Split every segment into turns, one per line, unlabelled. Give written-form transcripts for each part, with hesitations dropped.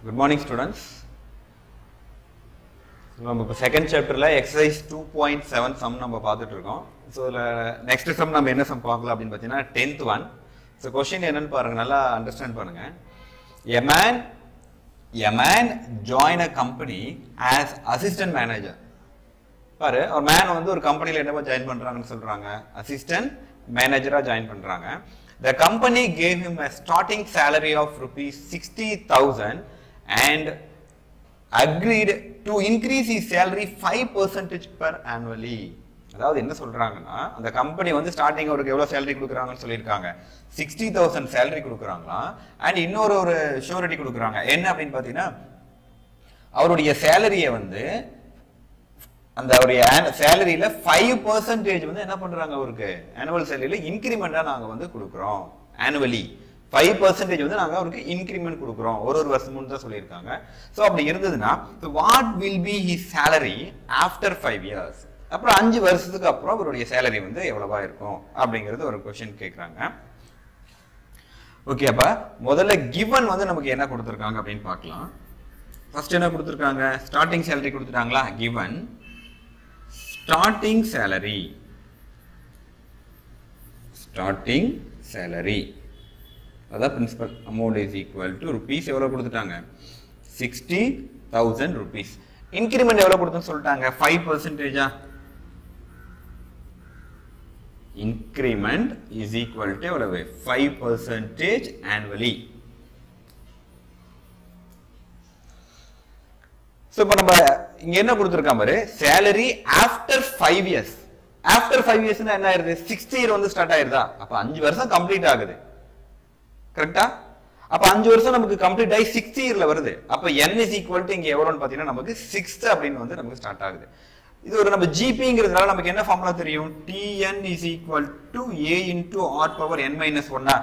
Good morning, students. நம்ம இப்போ second சாப்டர்ல எக்ஸசைஸ் 2.7 சம் நம்ம பார்த்துட்டு இருக்கோம். ஸோ நெக்ஸ்ட் சம் நம்ம என்ன சம் பார்க்கலாம் அப்படின்னு பார்த்தீங்கன்னா 10th one. ஸோ கொஸ்டின் என்னன்னு பாருங்க, நல்லா அண்டர்ஸ்டாண்ட் பண்ணுங்க. A man join a company as assistant manager. பாரு, ஒரு மேன் வந்து ஒரு கம்பெனில என்னவா ஜாயின் பண்றாங்கன்னு சொல்றாங்க, அசிஸ்டன்ட் மேனேஜரா ஜாயின் பண்றாங்க. The company gave him a starting salary of rupees 60,000 and agreed to increase his salary 5% per annually. அதாவது என்ன சொல்றாங்கன்னா, அந்த கம்பெனி வந்து ஸ்டார்டிங் அவருக்கு எவ்வளவு சேலரி கொடுக்குறாங்கன்னு சொல்லியிருக்காங்க, 60,000 சேலரி கொடுக்குறாங்களா. அண்ட் இன்னொரு ஒரு ஷூரிட்டி கொடுக்குறாங்க. என்ன அப்படின்னு பார்த்தீங்கன்னா, அவருடைய சேலரியை வந்து அந்த அவருடைய சேலரியில 5% வந்து என்ன பண்றாங்க, அவருக்கு ஆனுவல் சேலரியில இன்கிரிமெண்டா நாங்க வந்து கொடுக்குறோம். ஆனுவலி 5% வந்து நாங்க அவருக்கு இன்கிரிமெண்ட் கொடுக்குறோம், ஒரு வருஷமும் தான் சொல்லியிருக்காங்க. ஸோ அப்படி இருந்ததுன்னா what will be his salary after 5 years, அப்புறம் 5 வருஷத்துக்கு அப்புறம் அவருடைய சேலரி வந்து எவ்வளவா இருக்கும் அப்படிங்கிறது ஒரு கொஸ்டின் கேட்குறாங்க. ஓகே, அப்ப முதல்ல கிவன் வந்து நமக்கு என்ன கொடுத்துருக்காங்க அப்படின்னு பார்க்கலாம். ஃபர்ஸ்ட் என்ன கொடுத்துருக்காங்க, ஸ்டார்டிங் சேலரி கொடுத்துட்டாங்களா. கிவன் ஸ்டார்டிங் சேலரி அதான் principal amount is equal to rupees எவ்வளவு கொடுத்துட்டாங்க, 60,000 ருபீஸ். இன்கிரிமெண்ட் எவ்வளவு கொடுத்தோம்னு சொல்லிட்டாங்க, 5%. இன்கிரிமெண்ட் இஸ் ஈக்குவல் டு எவ்வளவு, 5% annually. சோ இப்போ நம்ம இங்க என்ன கொடுத்திருக்கான் பாரு, சேலரி ஆஃப்டர் 5 years. ஆஃப்டர் 5 yearsனா என்ன ஆயிருது, 6th year வந்து ஸ்டார்ட் ஆயிருதா. அப்ப 5 வருஷம் கம்ப்ளீட் ஆகுது, கரெக்டா. அப்ப 5 வருஷம் நமக்கு கம்ப்ளீட் ஆகி 6th yearல வருது. அப்ப n is equal to இங்க எவ்வளவுன்னு பாத்தீங்கன்னா நமக்கு 6th அப்படின்னு வந்து நமக்கு ஸ்டார்ட் ஆகுது. இது ஒரு நம்ம ஜிபிங்கிறதுனால நமக்கு என்ன ஃபார்முலா தெரியும், tn is equal to a into r power n minus 1.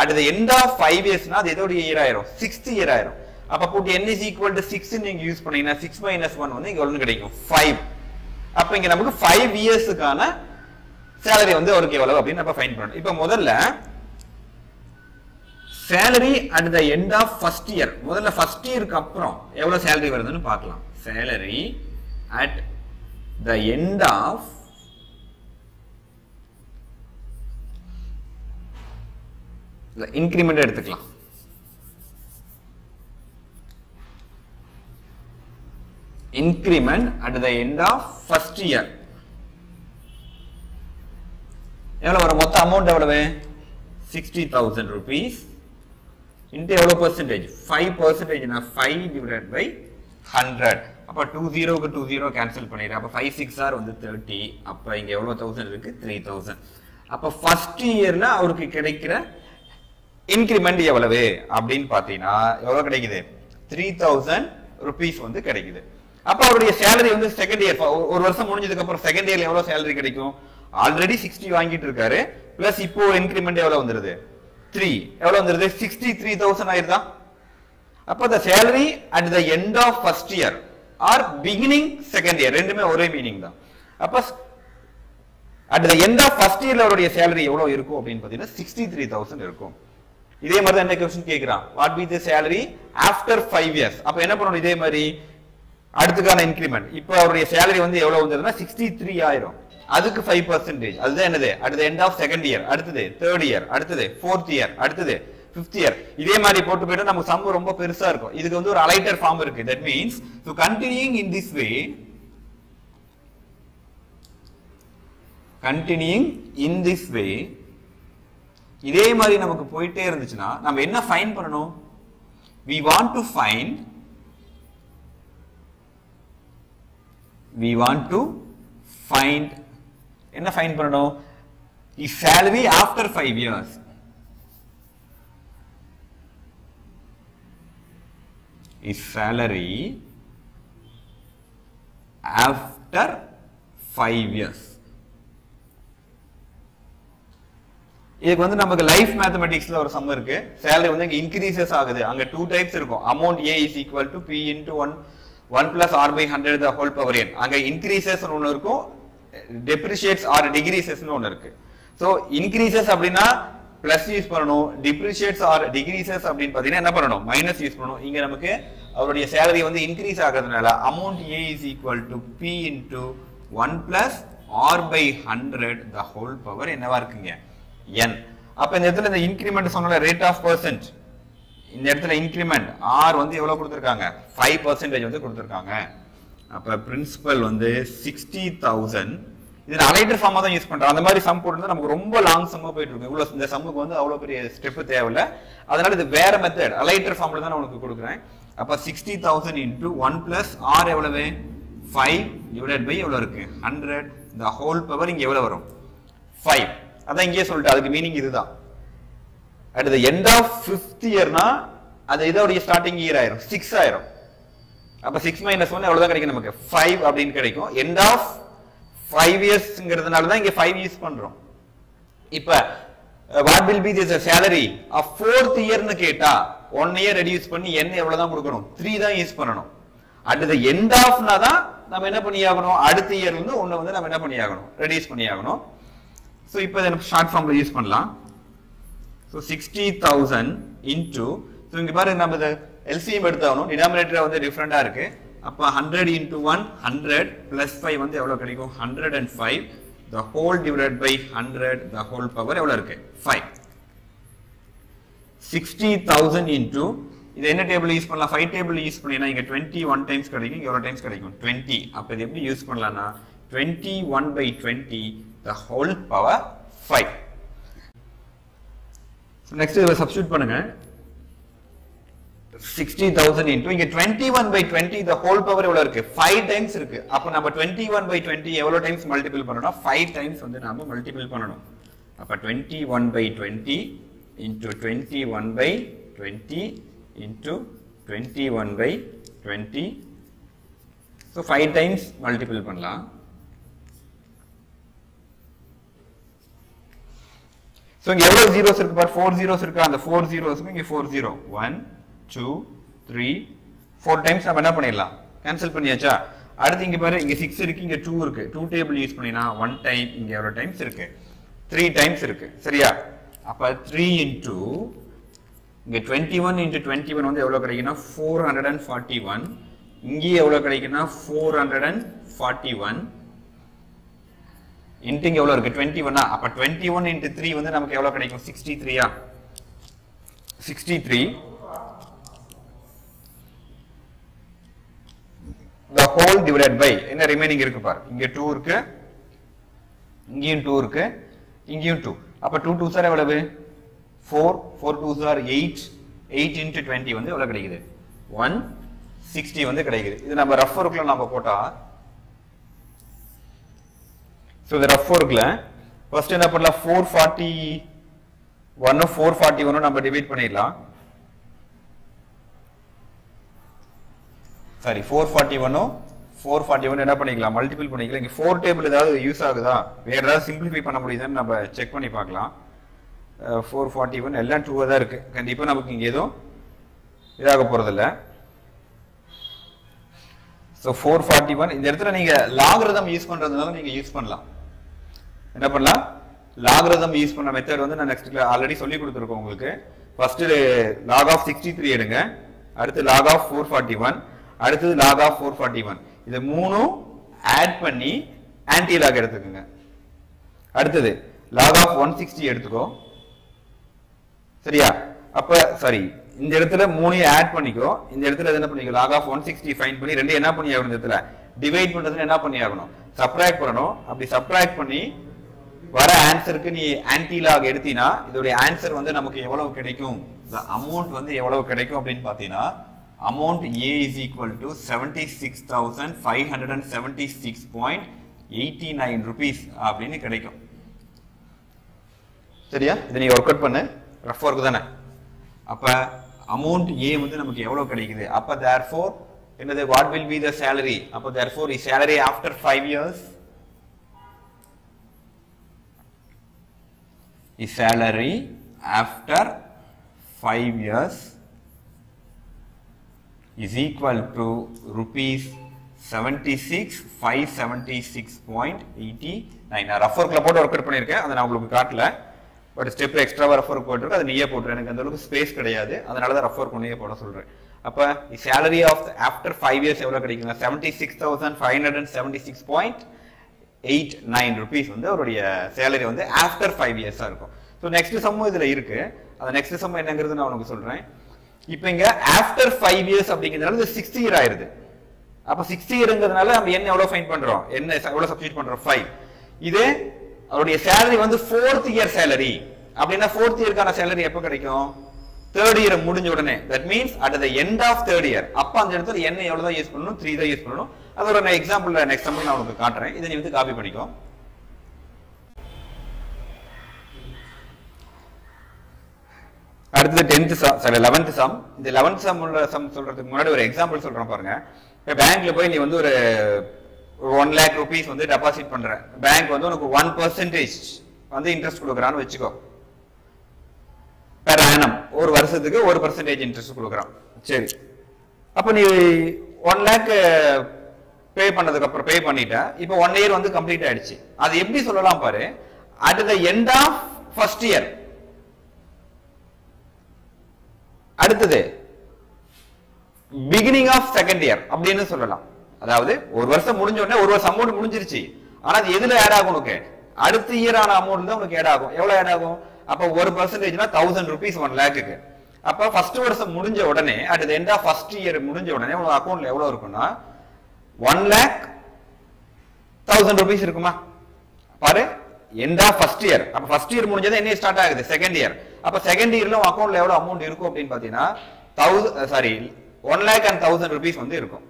at the end of 5 yearsனா அது எதோட இயர் ஆயிரும், 6th year ஆயிரும். அப்ப போட்டு n is equal to 6 நீங்க யூஸ் பண்ணீங்கன்னா 6 minus 1 வந்து இங்க எவ்வளவு கிடைக்கும், 5. அப்ப இங்க நமக்கு 5 இயர்ஸ்க்கான சேலரி வந்து அவருக்கு எவ்வளவு அப்படின்னு நம்ம ஃபைண்ட் பண்ணணும். இப்ப முதல்ல salary at the end of first year, முதல்ல ஃபர்ஸ்ட் இயருக்கு அப்புறம் எவ்வளவு சேலரி வருதுன்னு பார்க்கலாம். Salary at the end of increment எடுத்துக்கலாம். Increment at the end of first year எவ்வளவு வரும், மொத்த அமௌண்ட் எவ்வளவு, 60,000 ருபீஸ் இன்டு எவ்வளவு பர்சன்டேஜ், 5%. 5 divided by 100. அப்ப 20க்கு 20 கேன்சல் பண்ணிடு. அப்ப 5 6 ஆர் வந்து 30. அப்ப இங்க எவ்வளவு 1000 இருக்கு, 3000. அப்ப ஃபர்ஸ்ட் இயர்ல அவருக்கு கிடைக்கிற இன்கிரிமெண்ட் எவ்வளவு அப்படின்னு பாத்தீங்கன்னா எவ்வளவு கிடைக்குது, 3000 ருபீஸ் வந்து கிடைக்குது. அப்ப அவருடைய சேலரி வந்து செகண்ட் இயர், ஒரு வருஷம் முடிஞ்சதுக்கு அப்புறம் செகண்ட் இயர்ல எவ்வளவு சேலரி கிடைக்கும், ஆல்ரெடி 60 வாங்கிட்டு இருக்காரு, பிளஸ் இப்போ இன்கிரிமெண்ட் எவ்வளவு வந்துருது, 3. எவ்வளவு வந்துருது, 63,000 ஆயிருதா. அப்ப the salary at the end of first year or beginning second year ரெண்டுமே ஒரே மீனிங் தான். அப்ப at the end of first year அவருடைய salary எவ்வளவு இருக்கும் அப்படின்னு பாத்தீங்கன்னா 63,000 இருக்கும். இதே மாதிரி தான் என்ன क्वेश्चन கேக்குறான், what be the salary after 5 years. அப்ப என்ன பண்ணணும், இதே மாதிரி அடுத்துக்கான இன்கிரிமெண்ட். இப்போ அவருடைய சேலரி வந்து எவ்வளவு வந்ததுன்னா 63 ஆயிரும், அதுக்கு 5%. அதுதான் என்னது, at the end of second year, அடுத்தது தேர்ட் இயர், அடுத்தது ஃபோர்த் இயர், அடுத்தது ஃபிஃப்த் இயர். இதே மாதிரி போட்டு போயிட்டு நமக்கு சம் ரொம்ப பெருசா இருக்கும். இதுக்கு வந்து ஒரு அலைட்டர் ஃபார்ம் இருக்கு. That means to continuing in this way, இதே மாதிரி நமக்கு போயிட்டே இருந்துச்சுன்னா நம்ம என்ன ஃபைண்ட் பண்ணணும், we want to find என்ன ஃபைண்ட் பண்ணணும், his salary after 5 years. His salary after 5 years. இதுக்கு வந்து நமக்கு லைஃப் மேத்தமெட்டிக்ஸ்ல ஒரு சம் இருக்கு. சேலரி வந்து இங்க இன்கிரீசஸ் ஆகுது. அங்க 2 டைப்ஸ் இருக்கும். Amount A is equal to P into 1 plus R by 100 the whole power n. அங்க இன்கிரீசஸ் ஒன்னு இருக்கும், டெப்ரிஷியேட்ஸ் ஆர் டிகிரீசஸ்னு ஒன்னு இருக்கு. சோ இன்கிரீசஸ் அப்படின்னா பிளஸ் யூஸ் பண்ணணும், டிப்ரிஷியேட்ஸ் ஆர் டிகிரீசஸ் அப்படின்னு பாத்தீங்கன்னா என்ன பண்ணணும், மைனஸ் யூஸ் பண்ணணும். இங்க நமக்கு அவருடைய salary வந்து increase ஆகிறதுனால amount A is equal to P into 1 plus R by 100 the whole power என்னவா இருக்குங்க N. அப்ப இந்த இடத்துல இந்த increment சொன்னல rate of percent, இந்த இடத்துல increment R வந்து எவ்வளவு கொடுத்திருக்காங்க 5% வந்து கொடுத்திருக்காங்க. அப்ப principal வந்து 60,000. இது அலைட்டர் ஃபார்மா தான் யூஸ் பண்றோம். அந்த மாதிரி சம் போட்டுருந்தா நமக்கு ரொம்ப லாங் சம்மா போயிட்டு இருக்கு. இவ்வளவு இந்த சம்முக்கு வந்து அவ்வளவு பெரிய ஸ்டெப் தேவையில்ல. அதனால இது வேற மெத்தட் அலைட்டர் ஃபார்ம்ல தான் நான் உங்களுக்கு கொடுக்குறேன். அப்ப 60,000 into 1 plus R எவ்வளவு 5 divided by எவ்வளவு இருக்கு 100 the whole power இங்க எவ்வளவு வரும் 5. அதான் இங்கேயே சொல்லிட்டு அதுக்கு மீனிங் இதுதான். at the end of 5th yearனா அது இதோட ஸ்டார்டிங் இயர் ஆயிரும் 6 ஆயிரும். அப்ப 6 - 1 எவ்வளவு தான் கிடைக்கும் நமக்கு 5 அப்படினு கிடைக்கும். end of 5 yearsங்கிறதுனால தான் இங்க 5 யூஸ் பண்றோம். இப்ப what will be the salary of 4th year னு கேட்டா 1 year ரெடியூஸ் பண்ணி n எவ்வளவு தான் கொடுக்கணும் 3 தான் யூஸ் பண்ணனும். at the end of னா தான் நாம என்ன பண்ணியாகணும் அடுத்த இயர்ல இருந்து 1 வந்து நாம என்ன பண்ணியாகணும் ரெடியூஸ் பண்ணியாகணும். சோ இப்போ இத ஷார்ட் ஃபார்ம்ல யூஸ் பண்ணலாம். சோ 60,000 into சோ இங்க பாருங்க நம்ம இத LCM எடுத்தாகணும். டினாமினேட்டர் வந்து டிஃபரண்டா இருக்கு. அப்ப 100 into 1 100 plus 5 வந்து எவ்வளவு கிடைக்கும் 105 the whole divided by 100 the whole power எவ்வளவு இருக்கு 5. 60,000 into இது என்ன டேபிள் யூஸ் பண்ணலாம் 5 டேபிள் யூஸ் பண்ணினா இங்க 21 டைம்ஸ் கிடைக்கும். இங்க எவ்வளவு டைம்ஸ் கிடைக்கும் 20. அப்ப இது எப்படி யூஸ் பண்ணலாம்னா 21 by 20 the whole power 5. so next இத சப்ஸ்டிட்யூட் பண்ணுங்க. 60,000 into இங்க 21 by 20 the whole power எவ்வளவு இருக்கு 5 டைம்ஸ் இருக்கு. அப்ப நம்ம 21 by 20 எவ்வளவு டைம்ஸ் மல்டிபிள் பண்ணனும் 5 டைம்ஸ் வந்து நாம மல்டிபிள் பண்ணனும். அப்ப 21 by 20 into 21 by 20 into 21 by 20 so 5 times multiple பண்ணலாம். சோ இங்க எவ்வளவு zeros இருக்கு பார் 4 zeros இருக்கு. அந்த 4 zeros இங்க 4 0 1 2 3 4 டைம்ஸ் நம்ம என்ன பண்ணிடலாம் கேன்சல் பண்ணியாச்சா. அடுத்து இங்க பாரு இங்க 6 இருக்கு இங்க 2 இருக்கு. 2 டேபிள் யூஸ் பண்ணினா 1 டைம் இங்க எவ்வளவு டைம்ஸ் இருக்கு 3 டைம்ஸ் இருக்கு சரியா. அப்ப 3 into இங்க 21 into 21 வந்து எவ்வளவு கிடைக்கும்னா 441. இங்க எவ்வளவு கிடைக்கும்னா 441 into இங்க எவ்வளவு இருக்கு 21. அப்ப 21 into 3 வந்து நமக்கு எவ்வளவு கிடைக்கும் 63 63 the whole divided by என்ன ரிமைனிங் இருக்கு பாரு இங்க 2 இருக்கு இங்கேயும் 2 இருக்கு இங்கேயும் 2. அப்ப 2 2s are எவ்வளவு 4 4 2s are 8 8 into 20 வந்து எவ்வளவு கிடைக்குது 160 வந்து கிடைக்குது. இது நம்ம ரஃப் ஒர்க்ல நாம போட்டா சோ இந்த ரஃப் ஒர்க்ல ஃபர்ஸ்ட் என்ன பண்ணலாம் 441 441 நம்ம டிவைட் பண்ணிடலாம். சாரி 441 என்ன பண்ணிக்கலாம் மல்டிபிள் பண்ணிக்கலாம். இங்க 4 டேபிள் ஏதாவது யூஸ் ஆகுதா வேற ஏதாவது சிம்பிளிஃபை பண்ண முடியுதான்னு நம்ம செக் பண்ணி பார்க்கலாம். 441 எல்லாம் 2 தான் இருக்கு. கண்டிப்பா நமக்கு இங்க ஏதோ இதாக போறது இல்ல. சோ 441 இந்த இடத்துல நீங்க லாகரிதம் யூஸ் பண்றதுனால நீங்க யூஸ் பண்ணலாம். என்ன பண்ணலாம் லாகரிதம் யூஸ் பண்ண மெத்தட் வந்து நான் நெக்ஸ்ட் கிளாஸ் ஆல்ரெடி சொல்லி கொடுத்திருக்கோம் உங்களுக்கு. ஃபர்ஸ்ட் log of 63 எடுங்க. அடுத்து log of 441 அடுத்து log of 441 இது மூணும் ஆட் பண்ணி ஆன்டி லாக் எடுத்துக்கங்க. அடுத்து log of 160 எடுத்துக்கோ சரியா. அப்ப சாரி இந்த இடத்துல மூணையும் ஆட் பண்ணிக்கோ. இந்த இடத்துல என்ன பண்ணிக்கோ log of 160 ஃபைண்ட் பண்ணி ரெண்டு என்ன பண்ணி ஆகணும் இந்த இடத்துல டிவைட் பண்றதுன்னு என்ன பண்ணி ஆகணும் சப்ட்ராக்ட் பண்ணணும். அப்படி சப்ட்ராக்ட் பண்ணி வர ஆன்சருக்கு நீ ஆன்டி லாக் எடுத்தீனா இதோட ஆன்சர் வந்து நமக்கு எவ்வளவு கிடைக்கும் அமௌண்ட் வந்து எவ்வளவு கிடைக்கும் அப்படின்னு பாத்தீங்கன்னா amount A is equal to 76,576.89 rupees அப்படின்னு கிடைக்கும் சரியா. இதை நீ ஒர்க் அவுட் பண்ணு ரஃப் ஒர்க் தானே. அப்ப amount A வந்து நமக்கு எவ்வளவு கிடைக்குது. அப்ப therefore என்னது what will be the salary. அப்ப therefore is salary after 5 years is salary after 5 years is equal to rupees 76,576.89. நான் ரஃப் ஒர்க்ல போட்டு ஒர்க் அவுட் பண்ணிருக்கேன். அதை நான் உங்களுக்கு காட்டல. பட் ஸ்டெப் எக்ஸ்ட்ராவா ரஃப் ஒர்க் போட்டுருக்கு. அது நீயே போட்டுரு. எனக்கு அந்த அளவுக்கு ஸ்பேஸ் கிடையாது. அதனால தான் ரஃப் ஒர்க் நீயே போட சொல்றேன். அப்ப salary of after 5 years எவ்வளவு கிடைக்குங்க 76,576.89 rupees வந்து அவருடைய salary வந்து after 5 years இருக்கும். So next sum இதுல இருக்கு. அந்த next sum என்னங்கிறது நான் உங்களுக்கு சொல்றேன். இப்போ இங்க after 5 years அப்படிங்கிறதுனால இது 60 year ஆயிருது. அப்ப 60 yearங்கிறதுனால நம்ம என்ன எவ்வளவு ஃபைண்ட் பண்றோம்? என்ன எவ்வளவு சப்ஸ்டிட்யூட் பண்றோம்? 5. இதே அவருடைய salary வந்து 4th year salary. அப்படினா 4th yearக்கான salary எப்ப கிடைக்கும்? 3rd year முடிஞ்ச உடனே. That means at the end of 3rd year. அப்ப அந்த இடத்துல என்ன எவ்வளவு தான் யூஸ் பண்ணனும்? 3 தான் யூஸ் பண்ணனும். அதோட நான் எக்ஸாம்பிள்ல நெக்ஸ்ட் சம் நான் உங்களுக்கு காட்றேன். இத நீ வந்து காப்பி பண்ணிக்கோ. அடுத்து 10th some, sorry 11th some. இந்த 11th சம் உள்ள சம் சொல்றதுக்கு முன்னாடி ஒரு எக்ஸாம்பிள் சொல்றேன் பாருங்க. இப்ப பேங்க்ல போய் நீ வந்து ஒரு 1 lakh rupees வந்து டெபாசிட் பண்ற. பேங்க் வந்து உனக்கு 1% வந்து இன்ட்ரெஸ்ட் கொடுக்கறான்னு வெச்சுக்கோ. per annum ஒரு வருஷத்துக்கு 1% இன்ட்ரெஸ்ட் கொடுக்கறான். சரி. அப்ப நீ 1 lakh பே பண்ணதுக்கு அப்புறம் பே பண்ணிட்ட. இப்போ 1 year வந்து கம்ப்ளீட் ஆயிடுச்சு. அது எப்படி சொல்லலாம் பாரு? at the end of first year. அடுத்து beginning of second year அப்படினு சொல்லலாம். அதாவது ஒரு வருஷம் முடிஞ்ச உடனே ஒரு வருஷம் அமௌண்ட் முடிஞ்சிருச்சு. ஆனா அது எதுல ஆட் ஆகும் உனக்கு? அடுத்த இயர் ஆன அமௌண்ட் தான் உனக்கு ஆட் ஆகும். எவ்வளவு ஆட் ஆகும்? அப்ப 1%னா 1000 rupees 1 lakhக்கு. அப்ப ஃபர்ஸ்ட் வருஷம் முடிஞ்ச உடனே at the end of first year முடிஞ்ச உடனே உங்க அக்கவுண்ட்ல எவ்வளவு இருக்கும்னா 1,10,000 rupees இருக்குமா? பாரு end of first year. அப்ப first year முடிஞ்சது என்ன ஸ்டார்ட் ஆகுது? Second year. அப்ப செகண்ட் இயர்ல உங்க அக்கவுண்ட்ல எவ்வளவு அமௌண்ட் இருக்கும் அப்படினு பாத்தீங்கன்னா 1,10,000 rupees வந்து இருக்கும்.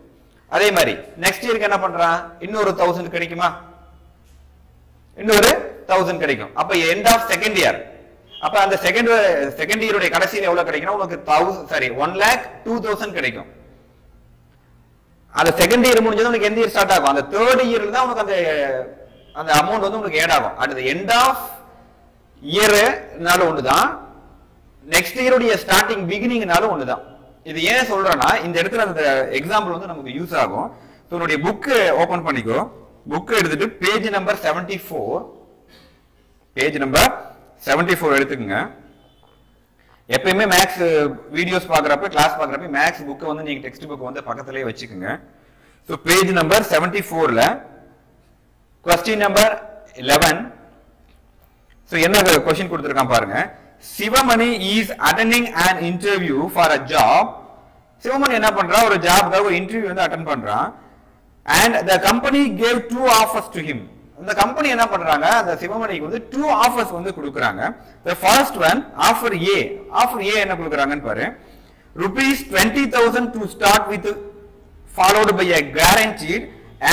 அதே மாதிரி நெக்ஸ்ட் இயருக்கு என்ன பண்றான்? இன்னொரு 1000 கிடைக்குமா? இன்னொரு 1000 கிடைக்கும். அப்ப end of second year. அப்ப அந்த செகண்ட் இயரோட கடைசியில எவ்வளவு கிடைக்கும்னா உனக்கு 1,02,000 கிடைக்கும். அந்த செகண்ட் இயர் முடிஞ்சது உனக்கு எந்த இயர் ஸ்டார்ட் ஆகும்? அந்த தேர்ட் இயர்ல தான் உனக்கு அந்த அமௌண்ட் வந்து உங்களுக்கு ஆட் ஆகும். at the end of இயர்னால ஒண்ணுதான், நெக்ஸ்ட் இயரோட ஸ்டார்டிங் பிகினிங்னால ஒண்ணுதான். இது ஏன் சொல்றேன்னா இந்த இடத்துல அந்த எக்ஸாம்பிள் வந்து நமக்கு யூஸ் ஆகும். உன்னுடைய புக் ஓபன் பண்ணிக்கோ. புக் எடுத்துட்டு பேஜ் நம்பர் 74 எடுத்துக்கங்க. எப்பயுமே மேக்ஸ் வீடியோஸ் பாக்குறப்ப கிளாஸ் பாக்குறப்ப மேக்ஸ் புக் வந்து நீங்க டெக்ஸ்ட் புக் வந்து பக்கத்துலயே வச்சுக்கோங்க. சோ பேஜ் நம்பர் 74ல क्वेश्चन நம்பர் 11. சோ என்ன क्वेश्चन கொடுத்திருக்கான் பாருங்க. Sivamani is attending an interview for a job. Sivamani என்ன பண்றான்? ஒரு ஜாப்க்கு ஒரு இன்டர்வியூ வந்து அட்டெண்ட் பண்றான். and the company gave 2 offers to him. அந்த கம்பெனி என்ன பண்றாங்க? அந்த சிவமணிக்கு வந்து 2 offers வந்து கொடுக்கறாங்க. the first one offer A. offer A என்ன கொடுக்கறாங்கன்னு பாரு. rupees 20,000 to start with, followed by a guaranteed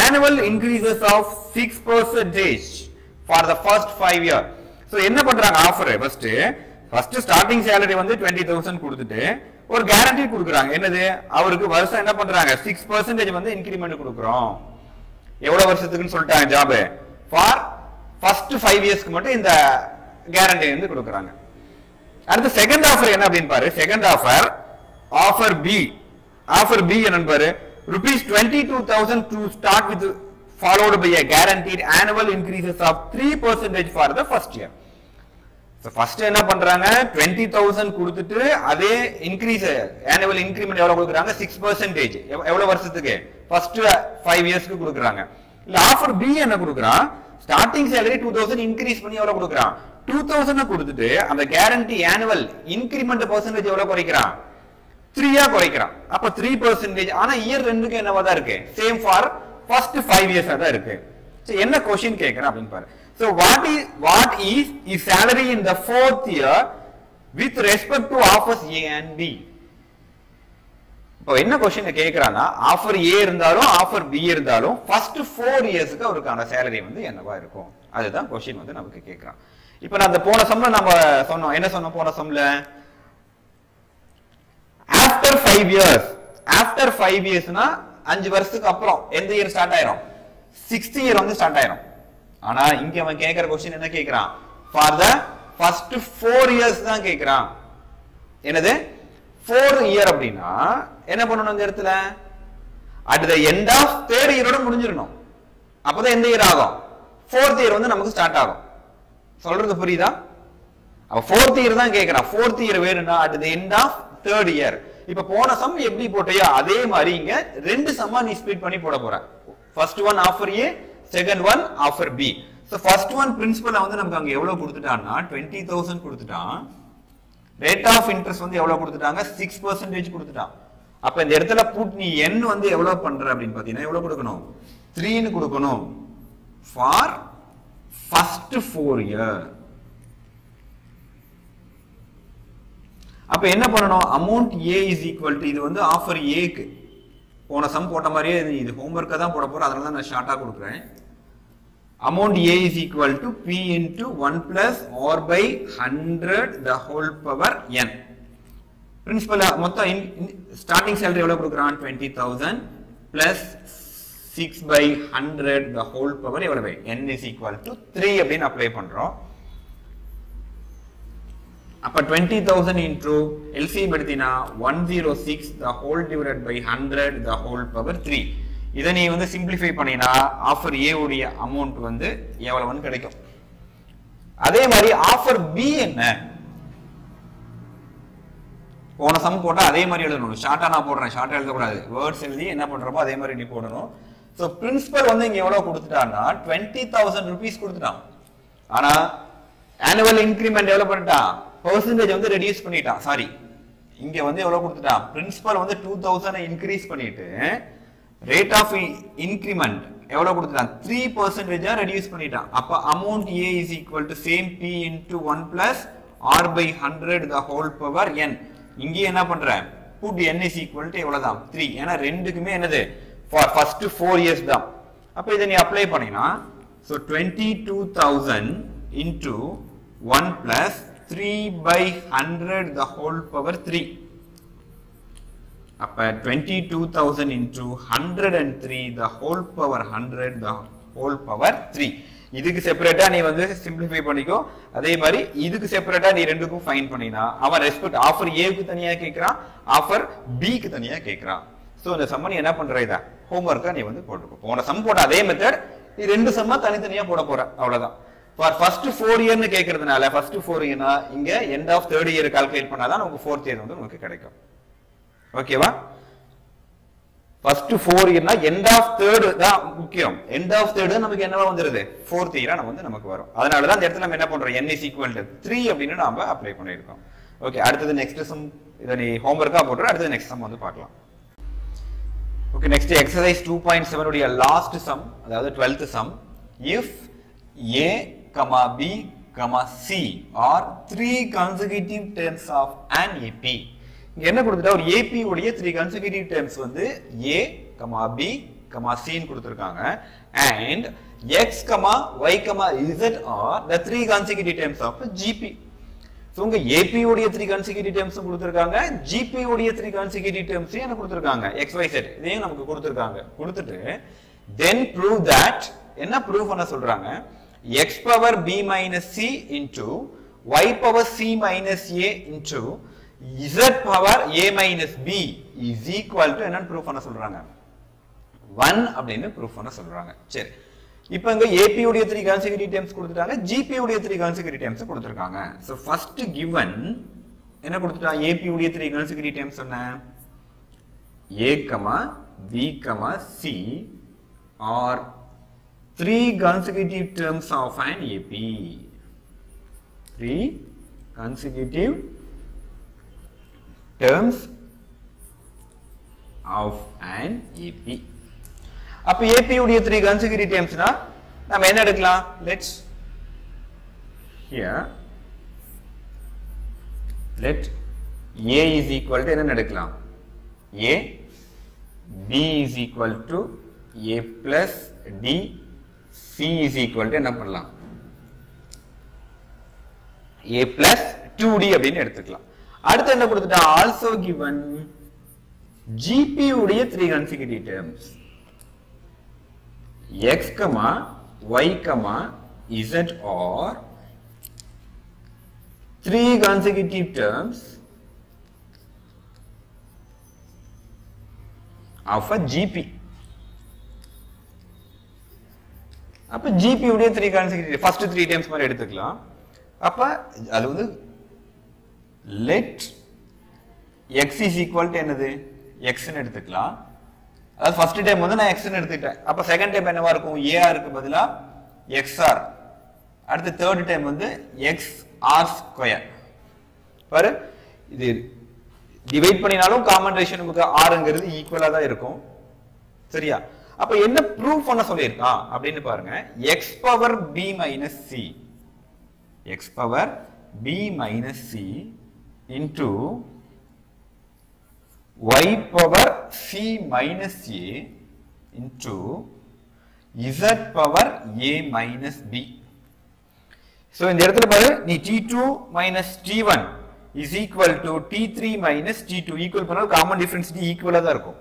annual increases of 6% for the first 5 years. so என்ன பண்றாங்க? ஆஃபர் ஃபர்ஸ்ட் ஸ்டார்டிங் salary வந்து 20,000 கொடுத்துட்டு ஒரு கேரண்டி கொடுக்கறாங்க. என்னது? அவருக்கு வருஷம் என்ன பண்றாங்க? 6% வந்து இன்கிரிமென்ட் கொடுக்கறோம். எவ்வளவு வருஷத்துக்குன்னு சொல்லிட்டாங்க ஜாப். ஃபார் ஃபர்ஸ்ட் 5 இயர்ஸ்க்கு மட்டும் இந்த கேரண்டி வந்து கொடுக்கறாங்க. அடுத்து செகண்ட் ஆஃபர் என்ன அப்படினு பாரு. Second offer B. Offer B என்னன்னு பாரு. rupees 22,000 to start with, followed by a guaranteed annual increases of 3% for the first year. so first என்ன பண்றாங்க? 20,000 கொடுத்துட்டு அதே இன்கிரீஸ் annual increment எவ்வளவு கொடுக்கறாங்க? 6%. எவ்வளவு வருஷத்துக்கு? ஃபர்ஸ்ட் 5 இயர்ஸ்க்கு கொடுக்கறாங்க. இல்ல ஆஃபர் B என்ன கொடுக்கறான்? ஸ்டார்டிங் salary 2,000 இன்கிரீஸ் பண்ணி எவ்வளவு கொடுக்கறான்? 2,000 கொடுத்துட்டு அந்த கேரண்டி annual increment percentage எவ்வளவு குறைக்கறான்? 3 குறைக்கறான். அப்ப 3%. ஆனா இயர் 2க்கு என்னவா தான் இருக்கு? சேம் ஃபார் ஃபர்ஸ்ட் 5 இயர்ஸ் தான் இருக்கு. சோ என்ன क्वेश्चन கேக்குறேன் அப்படினு பாரு. so what is salary in the 4th year with respect to offers A and B? இப்போ என்ன क्वेश्चन கேக்குறானா, ஆஃபர் A இருந்தாலும் ஆஃபர் B இருந்தாலும் ஃபர்ஸ்ட் 4 இயர்ஸ்க்கு அவருக்கான salary வந்து என்னவா இருக்கும்? அதுதான் क्वेश्चन வந்து நமக்கு கேக்குறான். இப்போ நான் அந்த போன சம்ல நம்ம சொன்னோம். என்ன சொன்னோம் போன சம்ல? after 5 years. after 5 yearsனா 5 வருஷத்துக்கு அப்புறம் எந்த இயர் ஸ்டார்ட் ஆயிரும்? 6th இயர் வந்து ஸ்டார்ட் ஆயிரும். ஆனா இங்க அவன் கேக்குற क्वेश्चन என்ன கேக்குறான்? for the first 4 years தான் கேக்குறான். என்னது? 4 இயர் அப்படினா என்ன பண்ணனும் இந்த இடத்துல? at the end of 3rd இயரோட முடிஞ்சிரணும். அப்பதான் எந்த இயர் ஆகும்? 4th இயர் வந்து நமக்கு ஸ்டார்ட் ஆகும். சொல்றது புரியுதா? அப்ப 4th இயர் தான் கேக்குறான். 4th இயர் வேணும்னா at the end of 3rd year. இப்ப போன சம் எப்படி போட்டியோ அதே மாதிரி இங்க ரெண்டு சம்மா நீ ஸ்ப்ளிட் பண்ணி போட போற. First one offer A, second one offer B. So first one principal வந்து நமக்கு அங்க எவ்வளவு கொடுத்துட்டான்னா 20000 கொடுத்துட்டான். ரேட் ஆஃப் இன்ட்ரெஸ்ட் வந்து எவ்வளவு கொடுத்துட்டாங்க 6% கொடுத்துட்டான். அப்ப இந்த இடத்துல புட் நீ n வந்து எவ்வளவு பண்ற அப்படினு பாத்தீங்கன்னா எவ்வளவு கொடுக்கணும் 3 ன்னு கொடுக்கணும் for first 4 year. அப்ப என்ன பண்ணனும் amount A is equal to இது வந்து ஆஃபர் A க்கு போன சம் போட்ட மாதிரியே இது ஹோம்வொர்க்கா தான் போட போறேன் அதனால தான் நான் ஷார்ட்டா கொடுக்கிறேன். amount A is equal to P into 1 plus R by 100 the whole power n. Principal மொத்தம் ஸ்டார்டிங் salary எவ்வளவு கொடுக்கறான் 20000 plus 6 by 100 the whole power எவ்வளவு n is equal to 3 அப்படினு அப்ளை பண்றோம். அப்ப 20000 into LCM எடுத்தினா 106 the whole divided by 100 the whole power 3. இத நீ வந்து சிம்பிளிஃபை பண்ணினா ஆஃபர் A உடைய அமௌண்ட் வந்து எவ்வளவுன்னு கிடைக்கும். அதே மாதிரி ஆஃபர் B என்ன போன சம் போட்டா அதே மாதிரி எழுதணும். ஷார்ட்டா நான் போடுறேன், ஷார்ட்டா எழுத கூடாது. வேர்ட்ஸ் எழுதி என்ன பண்றோமோ அதே மாதிரி நீ போடணும். சோ பிரின்சிபல் வந்து இங்க எவ்வளவு கொடுத்துட்டான்னா 20000 ரூபீஸ் கொடுத்துட்டான். ஆனா annual increment எவ்வளவு பண்ணிட்டான் பெர்சன்டேஜ் வந்து ரெடியூஸ் பண்ணிட்டான். சாரி இங்க வந்து எவ்வளவு கொடுத்துட்டான் பிரின்சிபல் வந்து 2000 இன்கிரீஸ் பண்ணிட்டு ரேட் ஆஃப் இன்கிரிமெண்ட் எவ்வளவு கொடுத்துட்டான் 3% ரெடியூஸ் பண்ணிட்டான். அப்ப amount A is equal to same P into 1 plus R by 100 the whole power n. இங்க என்ன பண்றேன் put n is equal to எவ்வளவுதான் 3. ஏன்னா ரெண்டுக்குமே என்னது for first 4 years தான். அப்ப இத நீ அப்ளை பண்ணினா so 22000 into 1 plus 3 by 100 the whole power 3. அப்ப 22000 into 103 the whole power 100 the whole power 3. இதுக்கு செப்பரேட்டா நீ வந்து சிம்பிளிஃபை பண்ணிக்கோ. அதே மாதிரி இதுக்கு செப்பரேட்டா நீ ரெண்டுக்கும் ஃபைண்ட் பண்ணினா அவன் ரெஸ்பெக்ட் ஆஃபர் A க்கு தனியா கேக்குறான், ஆஃபர் B க்கு தனியா கேக்குறான். சோ இந்த சம் நீ என்ன பண்ற இத ஹோம்வொர்க்கா நீ வந்து போட்டுக்கோ. போன சம் போட அதே மெத்தட் நீ ரெண்டு சம்மா தனித்தனியா போட போற அவ்வளவுதான். For first 4 year னு கேக்குறதுனால first 4 year னா இங்க end of third year calculate பண்ணாதான் நமக்கு fourth year வந்து நமக்கு கிடைக்கும். ஓகேவா? first 4 year னா end of third தான் முக்கியம். end of third நமக்கு என்னவா வந்துருது fourth year நமக்கு வரும். அதனால தான் இந்த இடத்துல நம்ம என்ன பண்றோம் n is equal to 3 அப்படினு நாம அப்ளை பண்ணிருக்கோம். ஓகே அடுத்து நெக்ஸ்ட் சம் இத நீ ஹோம்வொர்க்கா போடுற. அடுத்து நெக்ஸ்ட் சம் வந்து பார்க்கலாம். ஓகே நெக்ஸ்ட் எக்சர்சைஸ் 2.7 உடைய லாஸ்ட் சம் அதாவது 12th sum. if A, B, C are 3 consecutive terms of an AP. இங்க என்ன கொடுத்துட்டா ஒரு AP உடைய 3 consecutive terms வந்து A, B, C ன்னு கொடுத்திருக்காங்க. and X, Y, Z are the 3 consecutive terms of GP. So உங்க AP உடைய 3 consecutive terms கொடுத்திருக்காங்க, GP உடைய 3 consecutive terms என்ன கொடுத்திருக்காங்க XYZ இதையும் நமக்கு கொடுத்திருக்காங்க. கொடுத்துட்டு then prove that என்ன ப்ரூவ் பண்ண சொல்றாங்க x power b minus c into y power c minus a into z power a minus b is equal to என்ன ப்ரூவ் பண்ண சொல்றாங்க 1 அப்படினு ப்ரூவ் பண்ண சொல்றாங்க. சரி இப்போ இங்க AP உடைய 3 consecutive terms கொடுத்துட்டாங்க, GP உடைய 3 consecutive terms கொடுத்திருக்காங்க. சோ ஃபர்ஸ்ட் given என்ன கொடுத்துட்டா AP உடைய 3 consecutive terms என்ன a, b, c are 3 consecutive terms of an AP. 3 consecutive terms of an AP. அப்ப AP உடைய 3 consecutive terms னா நாம என்ன எடுக்கலாம்? Let's here let A is equal to என்ன எடுக்கலாம்? A, B is equal to A plus D, C is equal to என்ன பண்ணலாம் A plus 2D அப்படின்னு எடுத்துக்கலாம். அடுத்து என்ன கொடுத்துட்டா also given GP உடைய 3 consecutive terms x, y, z are 3 consecutive terms of a GP. அப்ப GP உடைய 3 consecutive first 3 terms மாதிரி எடுத்துக்கலாம். அப்ப அது வந்து let x is equal to என்னது x ன்னு எடுத்துக்கலாம். அதாவது ஃபர்ஸ்ட் டைம் வந்து நான் x ன்னு எடுத்துட்டேன். அப்ப செகண்ட் டைம் என்னவா இருக்கும் ar க்கு பதிலா xr. அடுத்து தேர்ட் டைம் வந்து xr ஸ்கொயர். பாரு இது டிவைட் பண்ணினாலும் காமன் ரேஷியோ நமக்கு rங்கிறது ஈக்குவலா தான் இருக்கும். சரியா? அப்ப என்ன ப்ரூஃப் பண்ண சொல்லிருக்கான் அப்படினு பாருங்க. x power b minus c x power b minus c into y power c minus a into z power a minus b. So இந்த இடத்துல பாரு நீ t2 minus t1 is equal to t3 minus t2 equal பண்ணா common difference d ஈக்குவலா தான் இருக்கும்.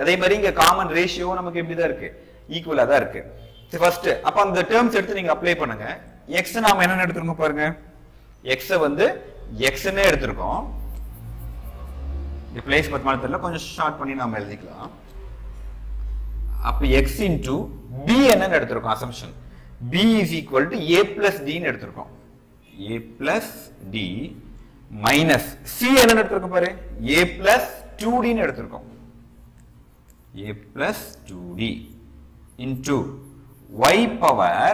அதே மாதிரி இங்க காமன் ரேஷியோ நமக்கு எப்படி தான் இருக்கு ஈக்குவலா தான் இருக்கு. சரி ஃபர்ஸ்ட் அப்ப அந்த டேர்ம்ஸ் எடுத்து நீங்க அப்ளை பண்ணுங்க. x நாம என்ன எடுத்துறோம் பாருங்க. x வந்து x னே எடுத்துறோம். ரிப்ளேஸ் பண்ணாம தெரியல கொஞ்சம் ஷார்ட் பண்ணி நாம எழுதிக்கலாம். அப்ப x into b என்ன எடுத்துறோம் assumption b is equal to a plus d னு எடுத்துறோம். a plus d minus c என்ன எடுத்துறோம் பாரு a plus 2d னு எடுத்துறோம். a plus 2d into y power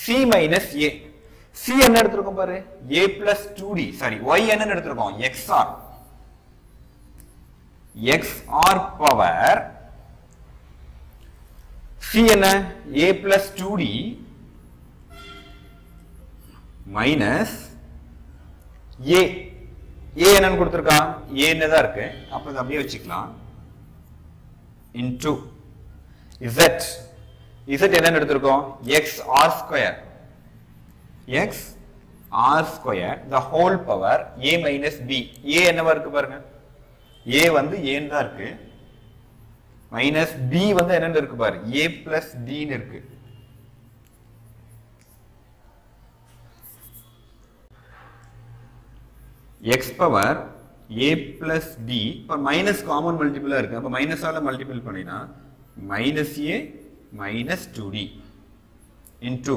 c minus a. c என்ன எடுத்துறோம் பாரு a plus 2d sorry y என்ன எடுத்துறோம் xr. xr power c என்ன a plus 2d minus a. a என்னன்னு கொடுத்திருக்கான் a என்னதான் இருக்கு அப்ப இத அப்படியே வச்சுக்கலாம். into z z என்ன எடுத்துறோம் xr square xr square the whole power a minus b. a என்னவா இருக்கு பாருங்க a வந்து a ன்னு தான் இருக்கு minus b வந்து என்னன்னு இருக்கு பாரு a plus d ன்னு இருக்கு. x power a plus d पर minus common multiple இருக்கு. அப்ப minus ஆல multiple பண்ணினா minus a minus 2d into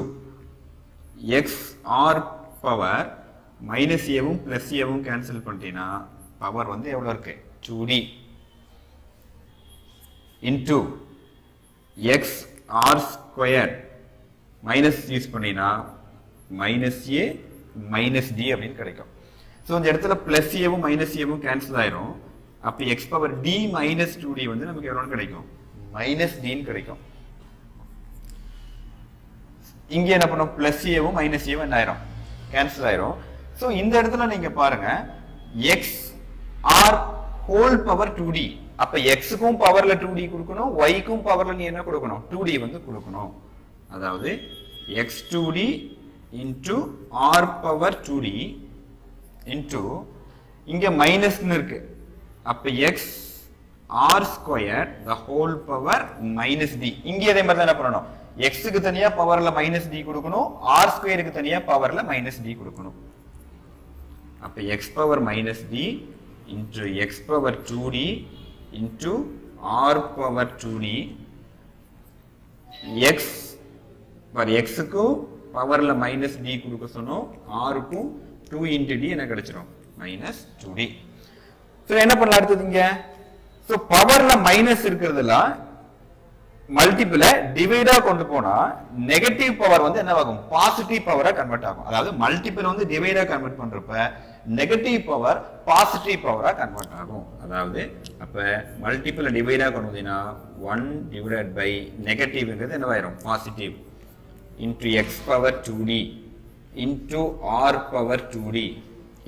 xr power minus a வும் plus a வும் cancel பண்ணினா power வந்து எவ்வளவு இருக்கு 2d into xr squared minus use பண்ணினா minus a minus d அப்படினு கிடைக்கும். சோ இந்த இடத்துல plus a வும் minus a வும் கேன்சல் ஆயிரும். அப்ப x power d minus 2d வந்து நமக்கு எவ்வளவு கிடைக்கும் minus d ன்னு கிடைக்கும். இங்க என்ன பண்ணோம் plus a வும் minus a வும் என்ன ஆயிரும் கேன்சல் ஆயிரும். சோ இந்த இடத்துல நீங்க பாருங்க x r whole power 2d. அப்ப x க்கும் பவர்ல 2d கொடுக்கணும் y க்கும் பவர்ல நீ என்ன கொடுக்கணும் 2d வந்து கொடுக்கணும். அதாவது x2d into r power 2d into இங்க மைனஸ் இருக்கு. அப்ப x r square the whole power minus d. இங்க அதே மாதிரி தான் என்ன பண்ணணும் x க்கு தனியா பவர்ல minus d கொடுக்கணும் r square க்கு தனியா பவர்ல minus d கொடுக்கணும். அப்ப x power minus d into x power 2d into r power 2d x पर x க்கு பவர்ல minus d கொடுக்க சொன்னோம் r க்கு 2 into d என்ன கிடைச்சிரும் minus 2d. சோ என்ன பண்ணலாம் அடுத்ததுங்க சோ பவர்ல மைனஸ் இருக்குறதுல மல்டிபிளை டிவைடா கொண்டு போனா நெகட்டிவ் பவர் வந்து என்னவாகும் பாசிட்டிவ் பவரா கன்வெர்ட் ஆகும். அதாவது மல்டிபிள் வந்து டிவைடா கன்வெர்ட் பண்றப்ப நெகட்டிவ் பவர் பாசிட்டிவ் பவரா கன்வெர்ட் ஆகும். அதாவது அப்ப மல்டிபிளை டிவைடா கொண்டு வந்தீனா 1 divided by நெகட்டிவ்ங்கிறது என்னவாயிரும் positive into x power 2d into r power 2d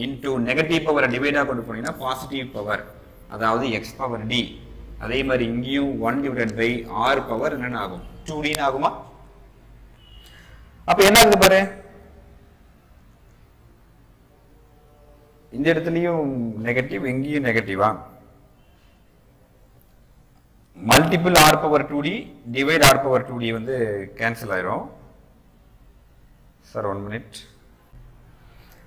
into negative பவரை டிவைடா கொண்டு போனீங்கன்னா பாசிட்டிவ் பவர் அதாவது x power d. அதே மாதிரி இங்கேயும் 1 divided by r power என்ன ஆகும் 2d ன்னு ஆகுமா? அப்ப என்ன ஆகுது பாரு இந்த இடத்துலயும் நெகட்டிவ் இங்கேயும் நெகட்டிவா multiple r power 2d divide r power 2d வந்து கேன்சல் ஆயிரும். Sir 1 minute.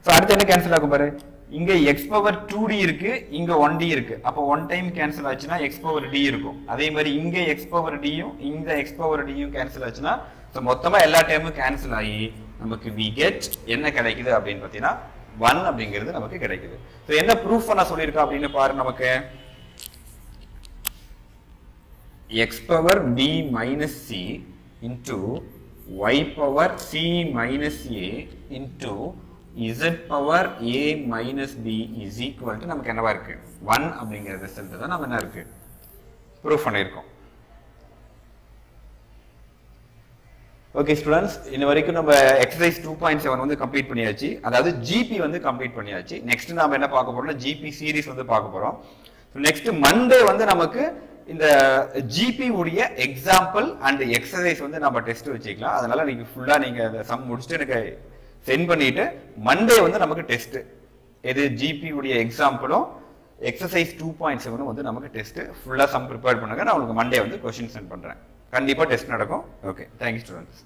சோ அடுத்து என்ன கேன்சல் ஆகும் பாரு இங்க x power 2d இருக்கு இங்க 1d இருக்கு. அப்ப 1 டைம் கேன்சல் ஆச்சுனா x power d இருக்கும். அதே மாதிரி இங்க x power d யும் இங்க x power d யும் கேன்சல் ஆச்சுனா சோ மொத்தமா எல்லா டைமும் கேன்சல் ஆகி நமக்கு we get என்ன கிடைக்குது அப்படினு பாத்தீனா 1 அப்படிங்கிறது நமக்கு கிடைக்குது. ஸோ என்ன ப்ரூஃப் நான் சொல்லியிருக்கேன் அப்படின்னு பாரு நமக்கு x power b minus c into y power c minus a into z power a minus b is equal to நமக்கு என்னவா இருக்கு 1 அப்படிங்கிற ரிசல்ட் தான் நம்ம என்ன இருக்கு ப்ரூஃப் பண்ணியிருக்கோம். ஓகே ஸ்டூடெண்ட்ஸ், இன்ன வரைக்கும் நம்ம எக்ஸசைஸ் 2.7 வந்து கம்ப்ளீட் பண்ணியாச்சு. அதாவது ஜிபி வந்து கம்ப்ளீட் பண்ணியாச்சு. நெக்ஸ்ட் நாம என்ன பார்க்க போறோம்னா ஜிபி சீரிஸ் வந்து பார்க்க போறோம். நெக்ஸ்ட் மண்டே வந்து நமக்கு இந்த ஜிபி உடைய எக்ஸாம்பிள் அண்ட் எக்ஸசைஸ் வந்து நம்ம டெஸ்ட் வச்சுக்கலாம். அதனால நீங்க ஃபுல்லா நீங்க அந்த சம் முடிச்சுட்டு எனக்கு சென்ட் பண்ணிட்டு மண்டே வந்து நமக்கு டெஸ்ட் எது ஜிபி உடைய எக்ஸாம்பிளும் எக்ஸசைஸ் 2.7 வந்து நமக்கு டெஸ்ட் ஃபுல்லா சம் ப்ரிப்பேர் பண்ணுங்க. நான் உங்களுக்கு மண்டே வந்து क्वेश्चन சென்ட் பண்றேன். கண்டிப்பா டெஸ்ட் நடக்கும். Okay, thank you students.